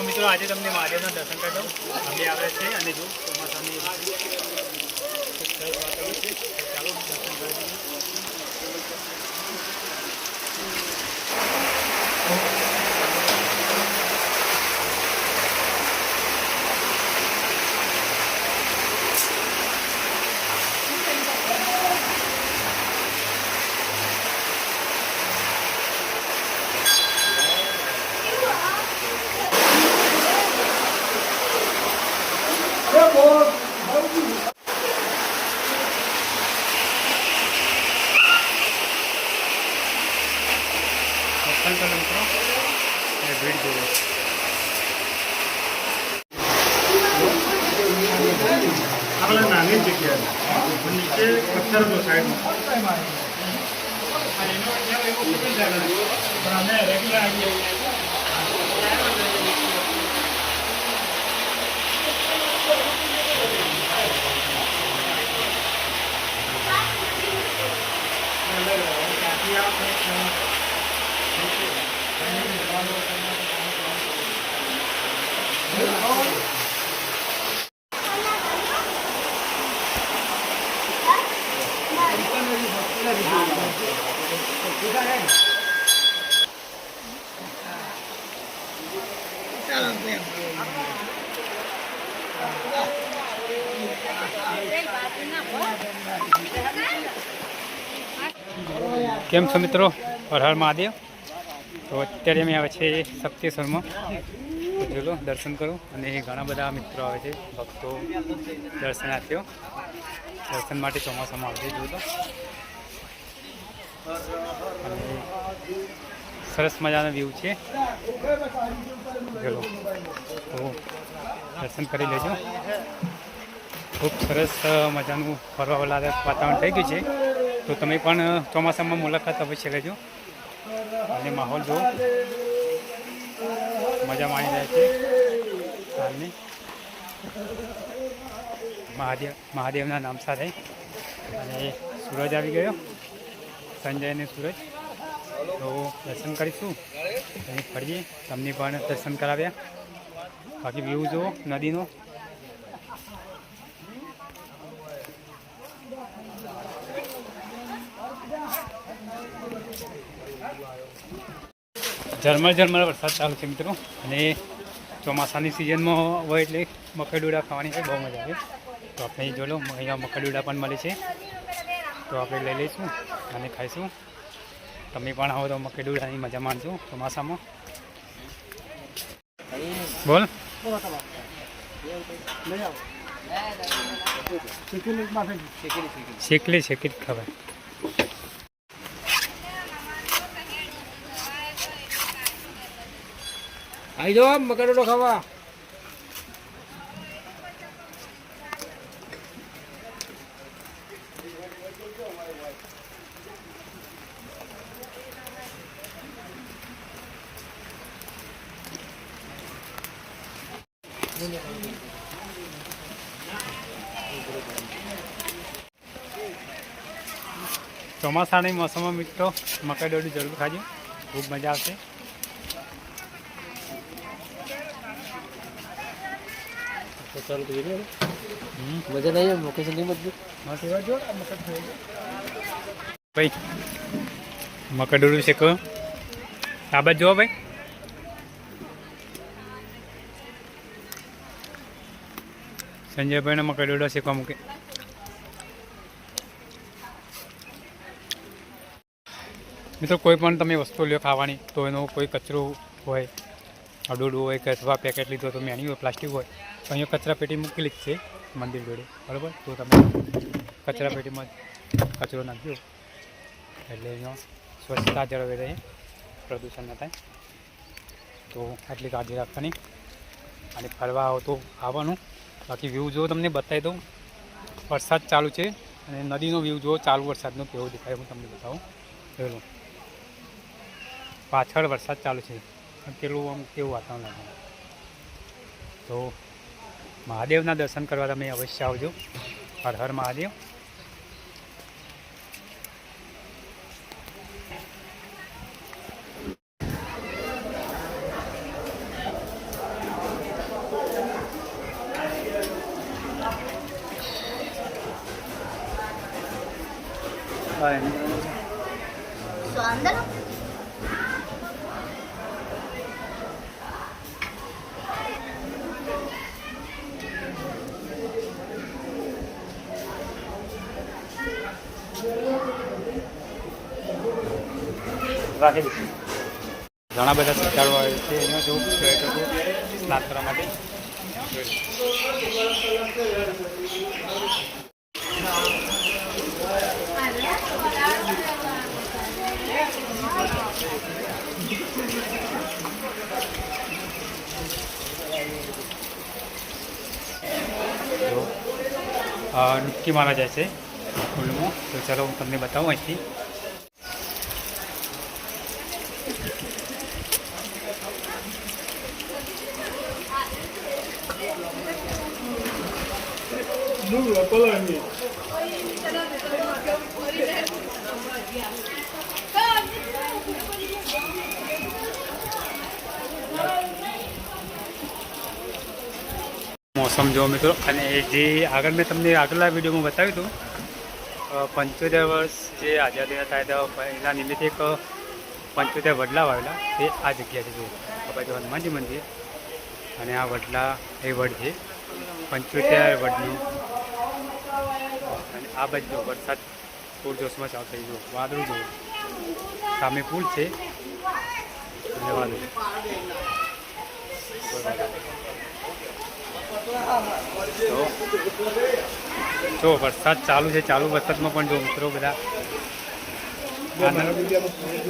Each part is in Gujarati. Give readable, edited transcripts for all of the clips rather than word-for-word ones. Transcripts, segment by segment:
મિત્રો આજે તમને મહાદેવના દર્શન કરી દઉં. અમે આવ્યા છે અને જો ચોમાસાની ચાલો દર્શન કરી દઈએ. મિત્રો ભીડ જોયું આપણા નાની જગ્યા નીચે પથ્થર હતો સાઈડમાં અમે રેગ્યુલર આવીએ. કેમ છો મિત્રો? હર હર મહાદેવ. તો અત્યારે અમે આવે છે શક્તિશ્વરમાં. ચલો દર્શન કરો. અને ઘણા બધા મિત્રો આવે છે, ભક્તો દર્શનાર્થીઓ દર્શન માટે ચોમાસામાં આવે છે. જોતો અને સરસ મજાનો વ્યૂ છે. ચલો તો દર્શન કરી લેજો. ખૂબ સરસ મજાનું ફરવાવાળા વાતાવરણ થઈ ગયું છે. તો તમે પણ ચોમાસામાં મુલાકાત અવશ્ય લેજો અને માહોલ જુઓ. મજા માણી રહ્યા છે. હાલની મહાદેવના નામ સાથે અને સૂરજ આવી ગયો, સંજય અને સૂરજ. તો દર્શન કરીશું અને ફરીએ તમને પણ દર્શન કરાવ્યા. બાકી વ્યૂ જુઓ નદીનો. ઝરમર વરસાદ ચાલુ છે મિત્રો. અને ચોમાસાની સિઝનમાં હોય એટલે મકાઈ ડોડા ખાવાની છે, બહુ મજા આવે. તો આપણે જોઈ લો અહીંયા મકાઈ ડોડા પણ મળે છે, તો આપણે લઈ લઈશું અને ખાઈશું. તમે પણ આવો તો મકાઈ ડોડાની મજા માણજો ચોમાસામાં. બોલ શેકલી ખબર. આવી જાઓ મકાઈ ડોડો ખાવા. ચોમાસાની મોસમમાં મિત્રો મકાઈ ડોડી જરૂર ખાજો, ખૂબ મજા આવશે. મજા નહીં લોકેશન નહીં બધું ભાઈ. મકાઈ ડોડું શેકો આ બાજુ જુઓ ભાઈ. સંજયભાઈને મકાઈ ડોડા શેકવા મૂકે. મિત્રો કોઈ પણ તમે વસ્તુ લ્યો ખાવાની તો એનો કોઈ કચરો હોય, ડોડું હોય કે અથવા પેકેટ લીધો તો મેની હોય, પ્લાસ્ટિક હોય, તો અહીંયા કચરા પેટી મૂકેલી જ છે મંદિર જોડે, બરાબર. તો તમે કચરા પેટીમાં કચરો નાખજો એટલે અહીંયા સ્વચ્છતા જળવાઈ રહે, પ્રદૂષણ ન થાય. તો આટલી કાળજી રાખવાની. અને ફરવા આવો તો આવવાનું. બાકી વ્યૂ જો તમને બતાવી દઉં. વરસાદ ચાલુ છે અને નદીનો વ્યૂ જો ચાલુ વરસાદનો કેવો દેખાય હું તમને બતાવું. જોયું પાછળ વરસાદ ચાલુ છે, કેટલું આમ કેવું વાતાવરણ લાગે. તો મહાદેવના દર્શન કરવા તમે અવશ્ય આવજો. હર હર મહાદેવ. અંદર રાખી દઈશું. ઘણા બધા શ્રદ્ધાળુઓ આવે છે એમાં જો સ્નાન કરવા માટે ડૂબકી મારા જાય છે ફૂલમાં. તો ચાલો હું તમને બતાવું અહીંથી. મોસમ જો મિત્રો, અને જે આગળ મેં તમને આગળના વિડીયોમાં બતાવ્યું હતું 75 વર્ષ જે આઝાદીના થાય તો એના નિમિત્તે એક 75 વડલા વાવેલા તે આ જગ્યા છે. જો આ બાજુ હનુમાનજી મંદિર અને આ વડલા એ વડ છે 75 વડનું. અને આ બાજુ જો વરસાદ પૂરજોશમાં ચાલુ થઈ ગયો. વાદળું જો સામે પુલ છે અને વાદળું જો વરસાદ ચાલુ છે. ચાલુ વરસાદમાં પણ જો મિત્રો બધા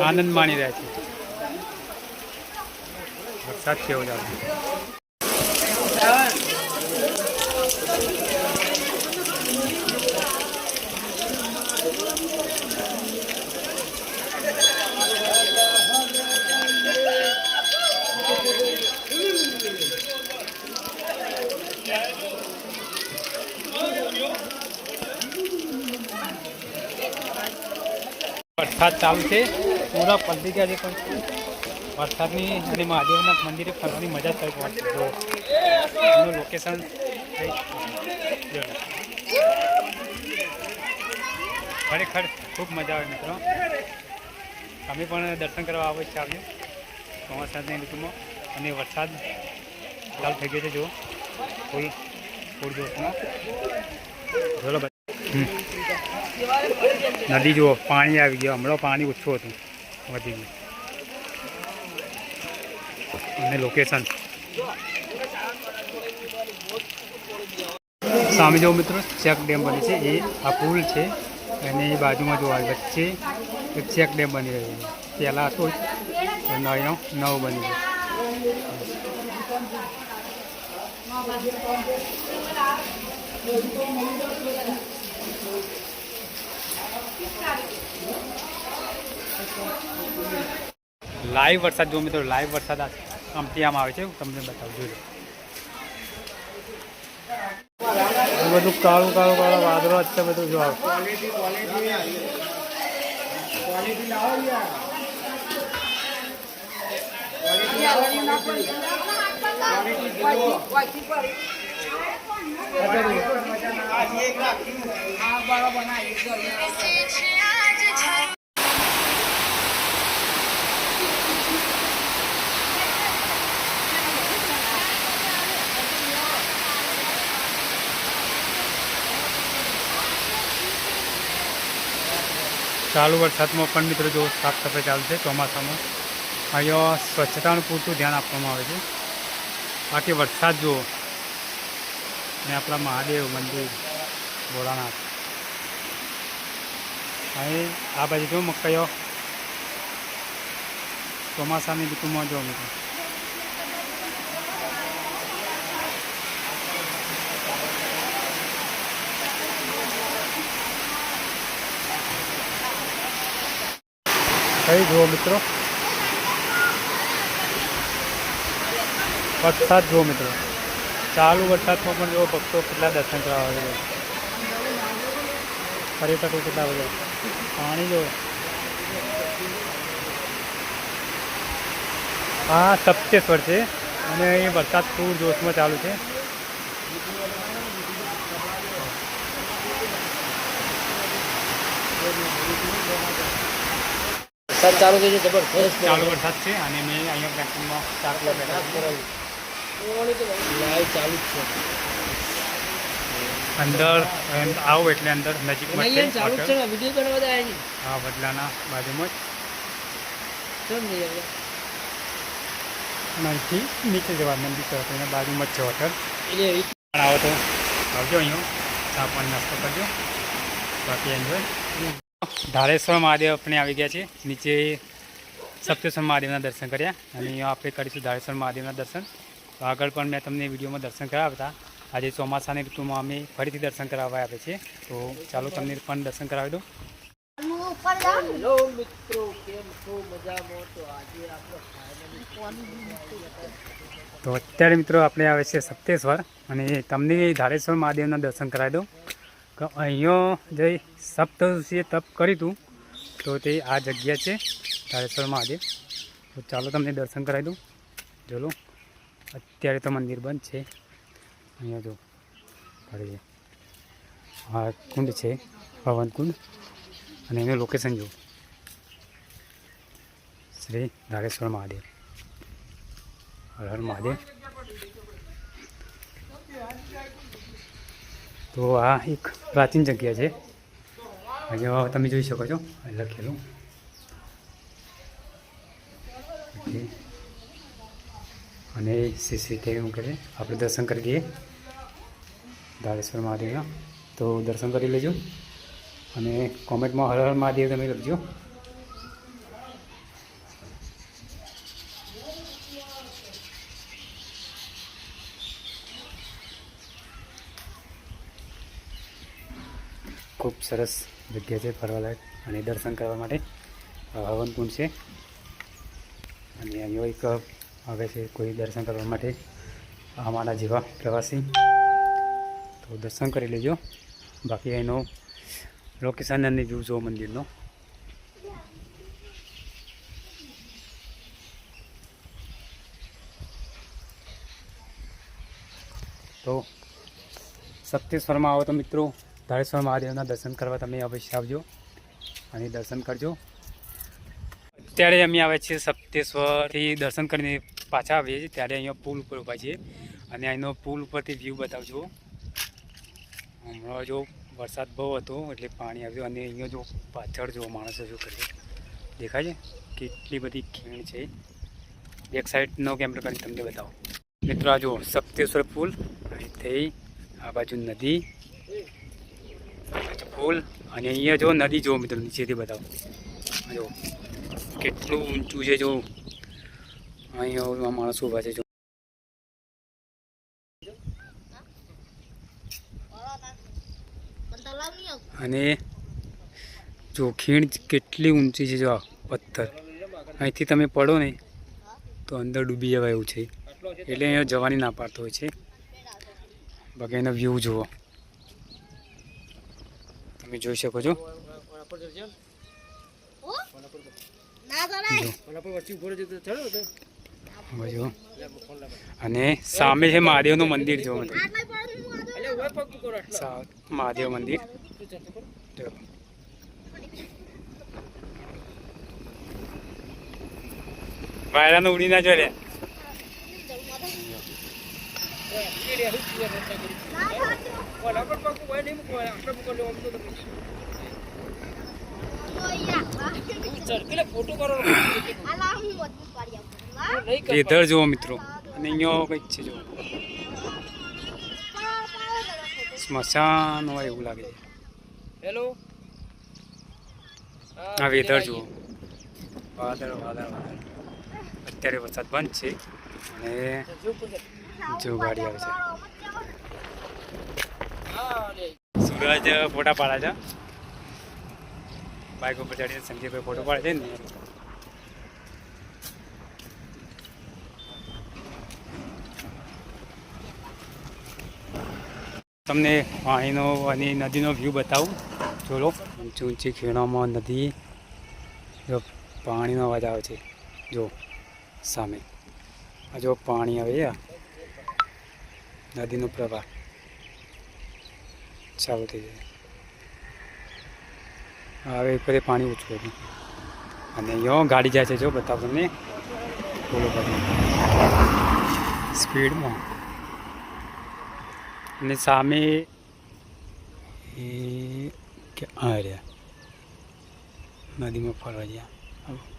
આનંદ માણી રહ્યા છે. વરસાદ કેવો ચાલુ છે. વરસાદ ચાલુ છે, પૂરા પલટી ગયા છે, પણ વરસાદની અને મહાદેવના મંદિરે ફરવાની મજા થઈ પહોંચે. જો એનું લોકેશન ખરેખર ખૂબ મજા આવે મિત્રો. અમે પણ દર્શન કરવા આવો છે આવ્યું ચોમાસાની ઋતુમાં. અને વરસાદ ચાલુ થઈ ગયો છે જો ફૂલ જોશમાં. ચલો નદી જુઓ, પાણી આવી ગયું. હમણાં પાણી ઓછું હતું, વધી ગયું. અને લોકેશન સામે જો મિત્રો ચેક ડેમ બની છે. એ આ પુલ છે અને એ બાજુમાં જો વચ્ચે એક ચેક ડેમ બની રહ્યો છે. પહેલાં હતો જ નવો બની ગયો. લાઈવ વરસાદ જો મિત્રો, લાઈવ વરસાદ આમથી આમ આવે છે. હું તમને બતાવું, જોઈ લો બધું કાળું વાદળો છે બધું જો આવે. ચાલુ વરસાદમાં પણ મિત્રો જો સાફ સફાઈ ચાલુ છે. ચોમાસામાં અહીંયા સ્વચ્છતાનું પૂરતું ધ્યાન આપવામાં આવે છે. બાકી વરસાદ જુઓ ને આપણા મહાદેવ મંદિર ભોળાનાથ. અહીં આ બાજુ જો મકાઈઓ ચોમાસાની ઋતુમાં જો મિત્રો કઈ જુઓ મિત્રો વરસાદ જુઓ મિત્રો. ચાલુ વરસાદમાં પણ જો ભક્તો કેટલા દર્શન કરવા આવે છે. પર્યટકો કેટલા બધા. પાણી જો આ સપ્તેશ્વર છે અને અહીં વરસાદ પૂર જોશમાં ચાલુ છે. વરસાદ ચાલુ થઈ છે જબરદસ્ત ચાલુ વરસાદ છે અને મેં અહીંયા પ્લેટફોર્મમાં 4 કિલોમીટર લાઈવ ચાલુ જ છે અંદર આવો એટલે અંદર નજીકમાં છે નહીં ચાલુ જ છે ને વિડીયો બનાવવા બધા આવી આ વડલાના બાજુમાં છે ને યાર જ અહીંથી નીચે જવા મંદિર તરફ એના બાજુમાં જ છે હોટલ એટલે પણ આવો તો આવજો અહીંયા ચા પાણી નાસ્તો કરજો બાકી એન્જોય ધારેશ્વર મહાદેવ આપણે આવી ગયા છે નીચે સપ્તેશ્વર મહાદેવના દર્શન કર્યા અને અહીંયા આપણે કરીશું ધારેશ્વર મહાદેવના દર્શન તો આગળ પણ મેં તમને વિડીયોમાં દર્શન કરાવ્યા હતા આજે ચોમાસાની ઋતુમાં અમે ફરીથી દર્શન કરાવવા આવે છે તો ચાલો તમને પણ દર્શન કરાવી દો હેલો મિત્રો કેમ છો મજામાં તો આજે આપણે તો અત્યારે મિત્રો આપણે આવે છે સપ્તેશ્વર અને તમને ધારેશ્વર મહાદેવના દર્શન કરાવી દો કે અહીંયા જઈ સપ્તઋષિએ તપ કર્યું હતું તો તે આ જગ્યા છે ધારેશ્વર મહાદેવ તો ચાલો તમને દર્શન કરાવી દઉં જોલો અત્યારે તો મંદિર બંધ છે અહીંયા જો ફરી આ કુંડ છે પવન કુંડ અને એનું લોકેશન જો શ્રી ધારેશ્વર મહાદેવ હર હર મહાદેવ તો આ એક પ્રાચીન જગ્યા છે અહીંયા તમે જોઈ શકો છો લખેલું અને સીસીટીવી મૂકે છે આપણે દર્શન કરી દઈએ ધારેશ્વર મહાદેવના તો દર્શન કરી લેજો અને કોમેન્ટમાં હર હર મહાદેવ તમે લખજો ખૂબ સરસ જગ્યા છે ફરવાલાયક અને દર્શન કરવા માટે હવનકુંડ છે અને અહીંયા એક આવે છે કોઈ દર્શન કરવા માટે અમારા જેવા પ્રવાસી તો દર્શન કરી લેજો બાકી એનો લોકેશન અને વ્યૂ જો મંદિરનો તો સપ્તેશ્વરમાં આવો તો મિત્રો ધારેશ્વર મહાદેવના દર્શન કરવા તમે અવશ્ય આવજો અને દર્શન કરજો અત્યારે અમે આવે છીએ સપ્તેશ્વરથી દર્શન કરીને પાછા આવીએ છીએ ત્યારે અહીંયા પુલ ઉપર ઊભા છીએ અને અહીંનો પુલ ઉપરથી વ્યૂ બતાવજો હમણાં જો વરસાદ બહુ હતો એટલે પાણી આવ્યું અને અહીંયા જો પાછળ જો માણસો શું કરે દેખાય છે કેટલી બધી ખીણ છે એક સાઈડનો કેમેરા કરીને તમને બતાવો મિત્રો આ જો સપ્તેશ્વર પુલ અહીંથી આ બાજુ નદી પુલ અને અહીંયા જો નદી જો મિત્રો નીચેથી બતાવો જો કેટલું ઊંચું છે જો અહીંયા માણસો ઊભા છે જો અને જો ખીણ કેટલી ઊંચી છે જો આ પથ્થર અહીંથી તમે પડો ને તો અંદર ડૂબી જવાય એવું છે એટલે અહીંયા જવાની ના પાડતો હોય છે બાકી એનો વ્યૂ જુઓ તમે જોઈ શકો છો જો અને સામે છે મહાદેવનું મંદિર જો મહાદેવ મંદિર જો વાયરાનો ઉડી ના જોડે વેધર જુઓ મિત્રો અને અહીંયા કંઈક છે જો સ્મશાન હોય એવું લાગે છે હેલો આ વેધર જુઓ વાદળ વાદળ વાદળ અત્યારે વરસાદ બંધ છે અને જો ગાડી આવે છે સૂરજ ફોટા પાડે છે બાઇક ઉપર ચડીને સંજયભાઈ ફોટો પાડે છે ને તમને પાણીનો અને નદીનો વ્યૂ બતાવું ચોલો ઊંચી ઊંચી ખીણોમાં નદી જો પાણીનો અવાજ આવે છે જો સામે આ જો પાણી આવે છે નદીનો પ્રવાહ ચાલુ થઈ જાય હવે ફરી પાણી ઓછું હતું અને અહીંયા ગાડી જાય છે જો બતાવો તમને બોલો બધું સ્પીડમાં અને સામે એ કે આ રહ્યા નદીમાં ફરવા ગયા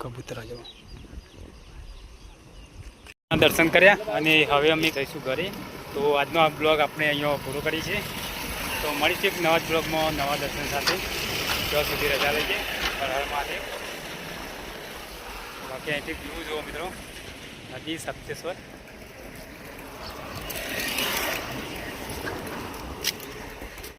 કબૂતરા જવા દર્શન કર્યા અને હવે અમે જઈશું ઘરે. તો આજનો આ બ્લોગ આપણે અહીંયા પૂરો કરી છે. તો મળીશું એક નવા જ બ્લોગમાં નવા દર્શન સાથે. ત્યાં સુધી રજા લઈએ. હર હર મહાદેવ. બાકી અહીંથી વ્યૂ જુઓ મિત્રો, નદી સપ્તેશ્વર.